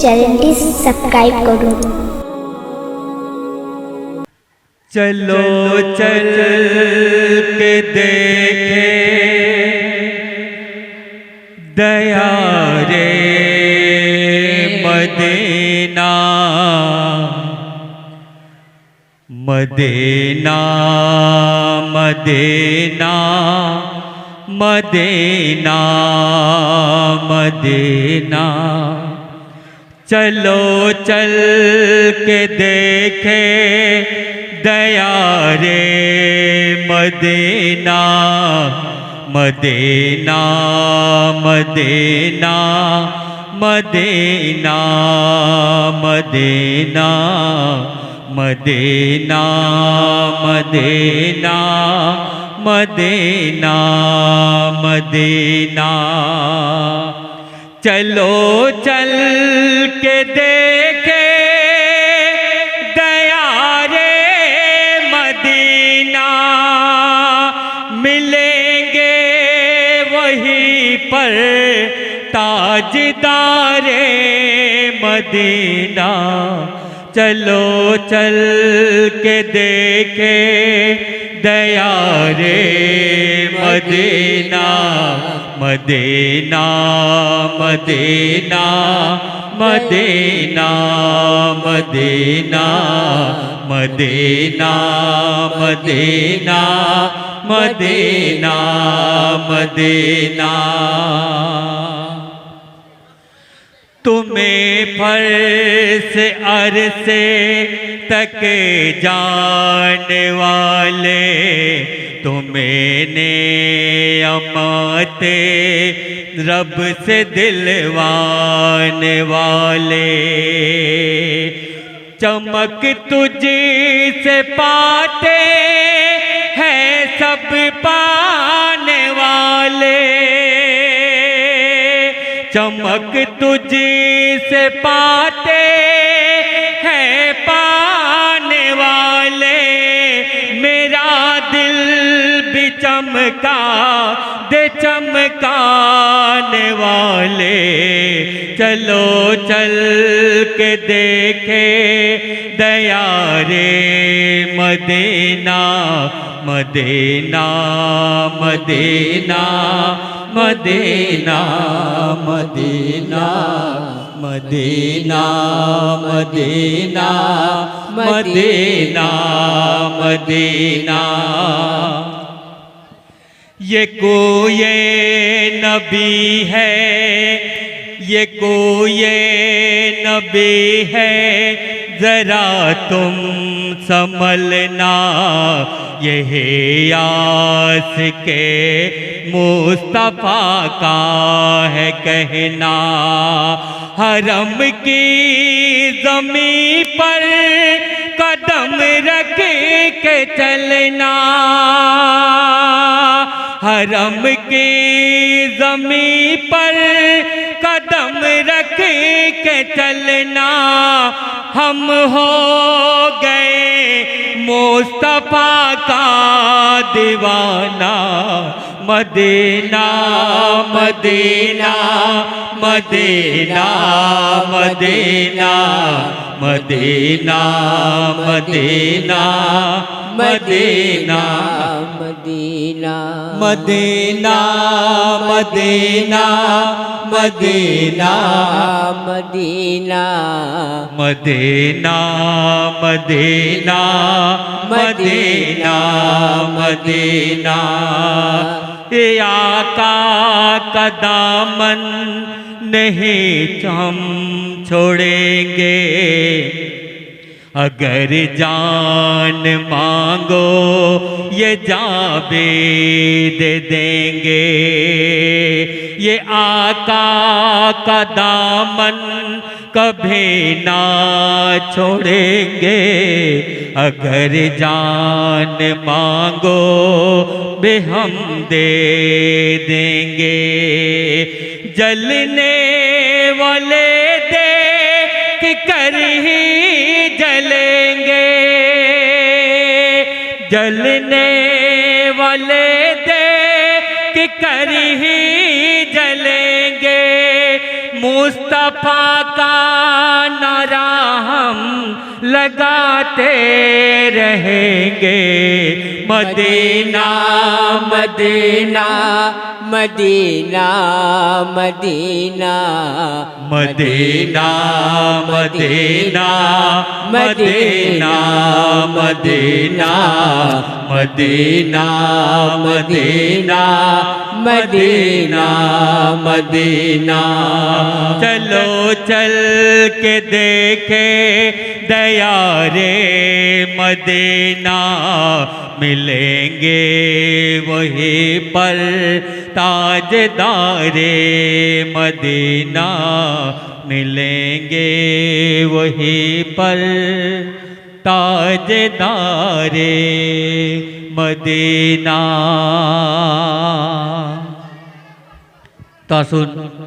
চ্যানেলটি সাবস্ক্রাইব করুন। चलो चल के देखे दया रे Medina, Medina Medina Medina Medina. चलो चल के देखे दया रे Medina, Medina Medina Medina Medina Medina Medina Medina Medina. चलो चल के देखे दया रे मदीना, मिलेंगे वहीं पर ताजदारे मदीना। चलो चल के देखे दया रे Medina, Medina Medina Medina Medina Medina Medina Medina Medina. तुम्हें फर्श अरसे तक जाने वाले, तुम्हें ने अमाते रब से दिलवाने वाले। चमक तुझी से पाते हैं सब पाने वाले, चमक तुझी से पाते हैं पाने वाले। मेरा दिल भी चमका दे चमकाने वाले। चलो चल के देखे दया रे Medina, Medina Medina Medina Medina Medina Medina Medina Medina. ये कोई नबी है, ये कोई नबी है, जरा तुम संभलना। यह आस के मुस्तफा का है कहना। हरम की ज़मीं पर कदम रख के चलना, हरम की ज़मीं पर कदम रख के चलना। हम हो गए मुस्तफा का दीवाना। Medina Medina Medina Medina Medina Medina Medina Medina Medina Medina Medina Medina Medina Medina Medina Medina. ये आका का दामन नहीं हम छोड़ेंगे, अगर जान मांगो ये जान भी दे देंगे। ये आका का दामन कभी ना छोड़ेंगे, अगर जान मांगो भी हम दे देंगे। जलने वाले देख कर ही जलेंगे, जलने वाले देख कर ही जलेंगे। मुस्तफा का लगाते रहेंगे। Medina Medina Medina Medina Medina Medina Medina Medina Medina Medina Medina Medina. चलो चल के देखे दयारे मदीना, मिलेंगे वहीं पर ताजदारे मदीना, मिलेंगे वहीं पर ताजदारे मदीना। तो सुन